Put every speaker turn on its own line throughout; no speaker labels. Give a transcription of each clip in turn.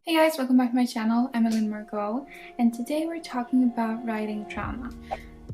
Hey guys, welcome back to my channel. I'm Ellen Margot, and today we're talking about writing trauma.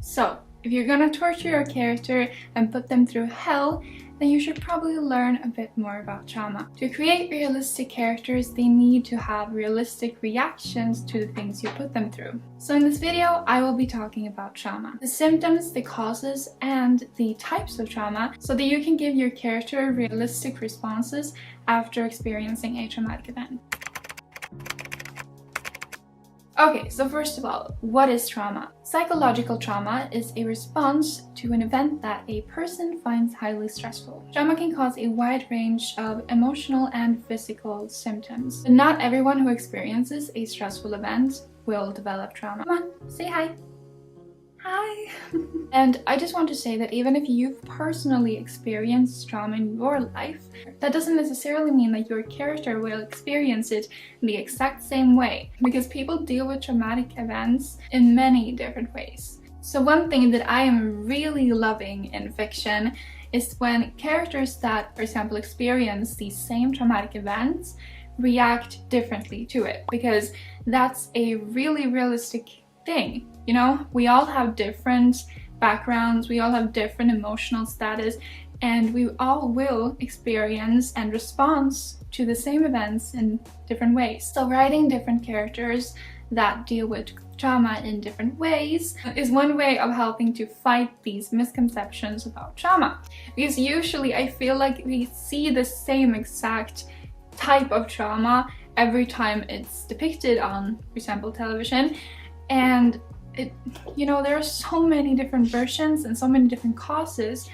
So, if you're gonna torture your character and put them through hell, then you should probably learn a bit more about trauma. To create realistic characters, they need to have realistic reactions to the things you put them through. So in this video, I will be talking about trauma, the symptoms, the causes, and the types of trauma, so that you can give your character realistic responses after experiencing a traumatic event. Okay, so first of all, what is trauma? Psychological trauma is a response to an event that a person finds highly stressful. Trauma can cause a wide range of emotional and physical symptoms. But not everyone who experiences a stressful event will develop trauma. Come on, say hi. Hi! And I just want to say that even if you've personally experienced trauma in your life, that doesn't necessarily mean that your character will experience it in the exact same way, because people deal with traumatic events in many different ways. So one thing that I am really loving in fiction is when characters that, for example, experience these same traumatic events react differently to it, because that's a really realistic thing. You know, we all have different backgrounds, we all have different emotional status, and we all will experience and respond to the same events in different ways. So writing different characters that deal with trauma in different ways is one way of helping to fight these misconceptions about trauma. Because usually I feel like we see the same exact type of trauma every time it's depicted on, for example, television, and there are so many different versions and so many different causes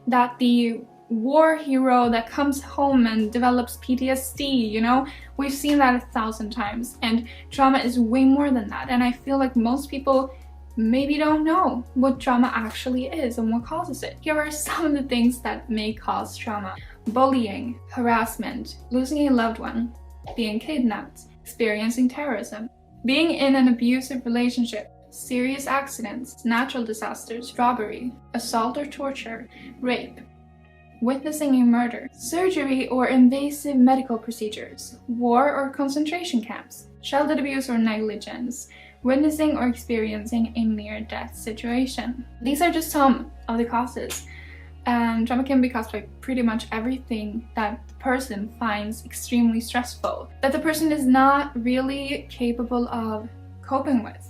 that the war hero that comes home and develops PTSD, we've seen that 1,000 times, and trauma is way more than that. And I feel like most people maybe don't know what trauma actually is and what causes it. Here are some of the things that may cause trauma: bullying, harassment, losing a loved one, being kidnapped, experiencing terrorism, being in an abusive relationship, serious accidents, natural disasters, robbery, assault or torture, rape, witnessing a murder, surgery or invasive medical procedures, war or concentration camps, childhood abuse or negligence, witnessing or experiencing a near-death situation. These are just some of the causes. Trauma can be caused by pretty much everything that the person finds extremely stressful, that the person is not really capable of coping with.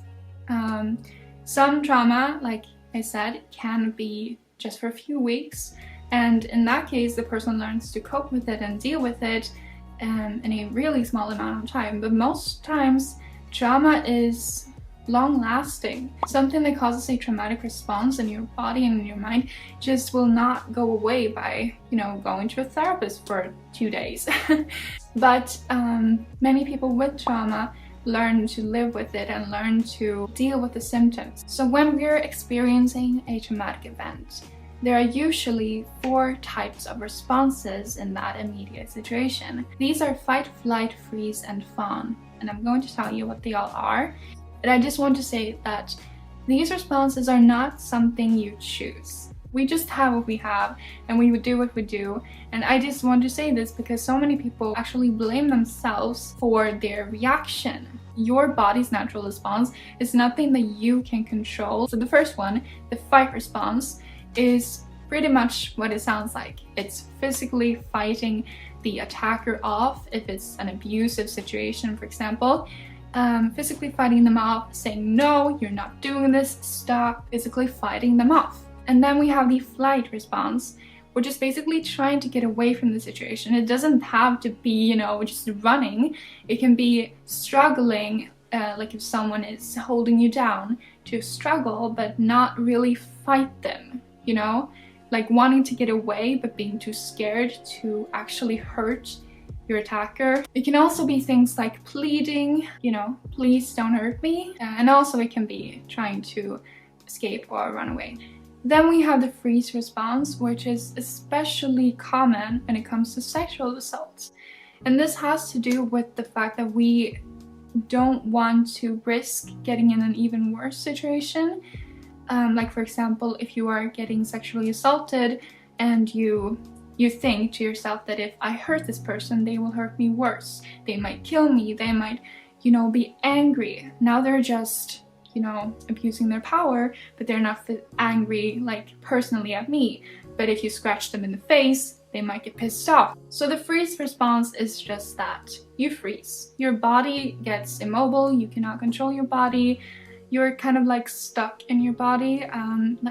Some trauma, like I said, can be just for a few weeks, and in that case the person learns to cope with it and deal with it in a really small amount of time. But most times trauma is long-lasting. Something that causes a traumatic response in your body and in your mind just will not go away by, going to a therapist for 2 days. But many people with trauma learn to live with it and learn to deal with the symptoms. So when we're experiencing a traumatic event, there are usually 4 types of responses in that immediate situation. These are fight, flight, freeze, and fawn, and I'm going to tell you what they all are. And I just want to say that these responses are not something you choose. We just have what we have, and we would do what we do. And I just want to say this because so many people actually blame themselves for their reaction. Your body's natural response is nothing that you can control. So the first one, the fight response, is pretty much what it sounds like. It's physically fighting the attacker off. If it's an abusive situation, for example, physically fighting them off, saying, no, you're not doing this, stop, physically fighting them off. And then we have the flight response, which is basically trying to get away from the situation. It doesn't have to be, just running. It can be struggling, like if someone is holding you down, to struggle but not really fight them, like wanting to get away but being too scared to actually hurt your attacker. It can also be things like pleading, please don't hurt me. And also it can be trying to escape or run away. Then we have the freeze response, which is especially common when it comes to sexual assault. And this has to do with the fact that we don't want to risk getting in an even worse situation. Like for example, if you are getting sexually assaulted and you You think to yourself that if I hurt this person, they will hurt me worse. They might kill me, they might, be angry. Now they're just, abusing their power, but they're not angry, like, personally at me. But if you scratch them in the face, they might get pissed off. So the freeze response is just that. You freeze. Your body gets immobile, you cannot control your body. You're kind of like stuck in your body,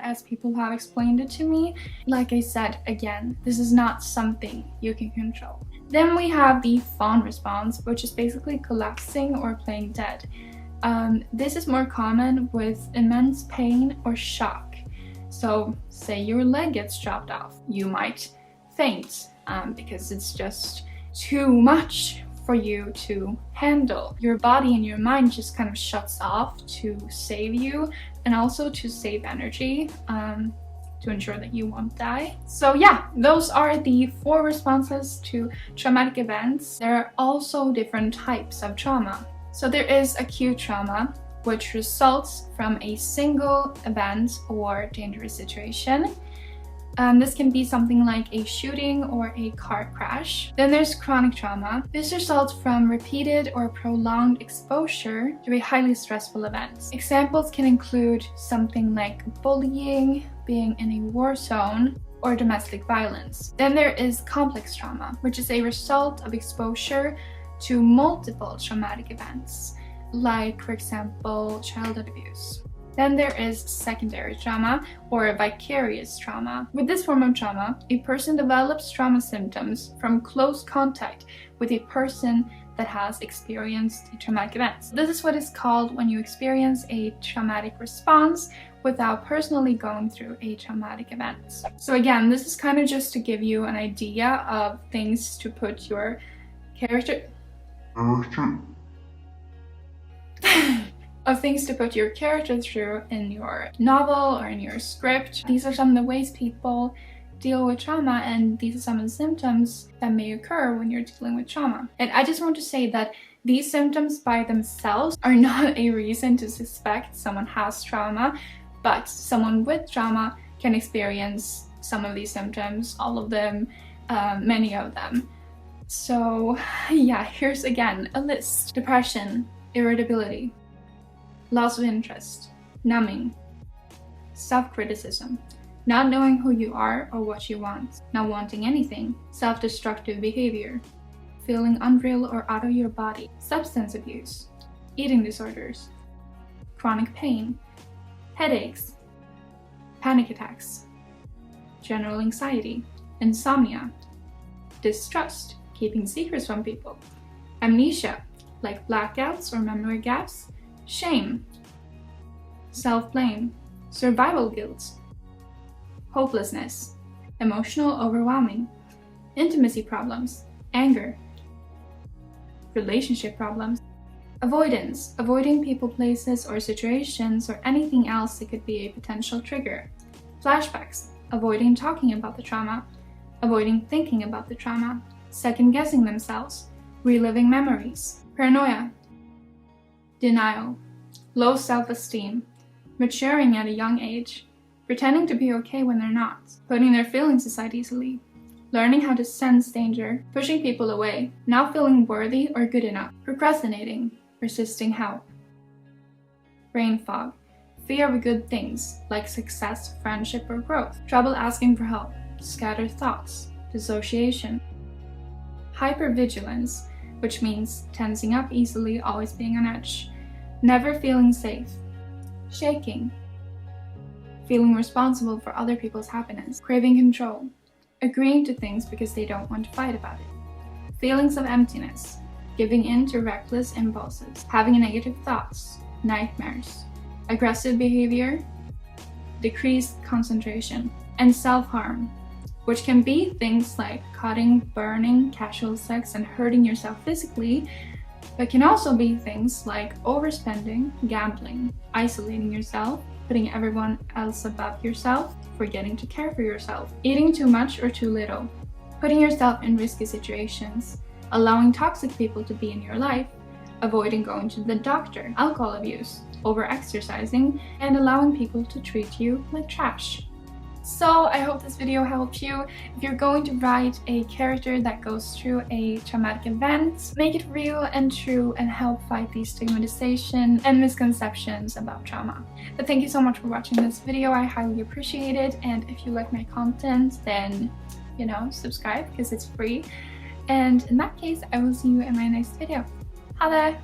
as people have explained it to me. Like I said, again, this is not something you can control. Then we have the fawn response, which is basically collapsing or playing dead. This is more common with immense pain or shock. So say your leg gets chopped off, you might faint because it's just too much for you to handle. Your body and your mind just kind of shuts off to save you and also to save energy to ensure that you won't die. So yeah, those are the 4 responses to traumatic events. There are also different types of trauma. So there is acute trauma, which results from a single event or dangerous situation. This can be something like a shooting or a car crash. Then there's chronic trauma. This results from repeated or prolonged exposure to a highly stressful event. Examples can include something like bullying, being in a war zone, or domestic violence. Then there is complex trauma, which is a result of exposure to multiple traumatic events, like, for example, childhood abuse. Then there is secondary trauma or vicarious trauma. With this form of trauma, a person develops trauma symptoms from close contact with a person that has experienced a traumatic event. This is what is called when you experience a traumatic response without personally going through a traumatic event. So again, this is kind of just to give you an idea of things to put your character through in your novel or in your script. These are some of the ways people deal with trauma, and these are some of the symptoms that may occur when you're dealing with trauma. And I just want to say that these symptoms by themselves are not a reason to suspect someone has trauma, but someone with trauma can experience some of these symptoms, all of them, many of them. So yeah, here's again a list. Depression, irritability, loss of interest, numbing, self-criticism, not knowing who you are or what you want, not wanting anything, self-destructive behavior, feeling unreal or out of your body, substance abuse, eating disorders, chronic pain, headaches, panic attacks, general anxiety, insomnia, distrust, keeping secrets from people, amnesia, like blackouts or memory gaps, shame, self-blame, survival guilt, hopelessness, emotional overwhelming, intimacy problems, anger, relationship problems, avoidance, avoiding people, places, or situations, or anything else that could be a potential trigger, flashbacks, avoiding talking about the trauma, avoiding thinking about the trauma, second-guessing themselves, reliving memories, paranoia, denial, low self-esteem, maturing at a young age, pretending to be okay when they're not, putting their feelings aside easily, learning how to sense danger, pushing people away, not feeling worthy or good enough, procrastinating, resisting help, brain fog, fear of good things like success, friendship, or growth, trouble asking for help, scattered thoughts, dissociation, hypervigilance, which means tensing up easily, always being on edge, never feeling safe, shaking, feeling responsible for other people's happiness, craving control, agreeing to things because they don't want to fight about it, feelings of emptiness, giving in to reckless impulses, having negative thoughts, nightmares, aggressive behavior, decreased concentration, and self-harm, which can be things like cutting, burning, casual sex, and hurting yourself physically, but can also be things like overspending, gambling, isolating yourself, putting everyone else above yourself, forgetting to care for yourself, eating too much or too little, putting yourself in risky situations, allowing toxic people to be in your life, avoiding going to the doctor, alcohol abuse, over-exercising, and allowing people to treat you like trash. So I hope this video helped you. If you're going to write a character that goes through a traumatic event, make it real and true and help fight the stigmatization and misconceptions about trauma. But thank you so much for watching this video. I highly appreciate it. And if you like my content, then, you know, subscribe because it's free. And in that case, I will see you in my next video. Ha det!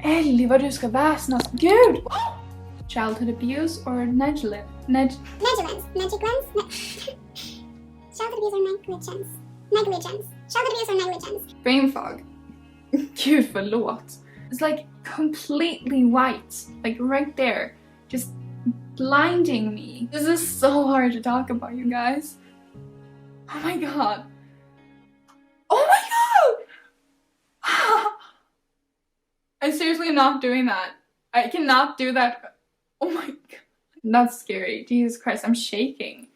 Ellie, vad du ska väsnas. Gud! Childhood abuse or negligence?
Negligence. Childhood abuse or negligence? Negligence. Childhood abuse or negligence?
Brain fog. Gud, förlåt. It's like completely white. Like right there. Just blinding me. This is so hard to talk about, you guys. Oh my god. Oh my god! I seriously am not doing that. I cannot do that. Oh my god. That's scary. Jesus Christ, I'm shaking.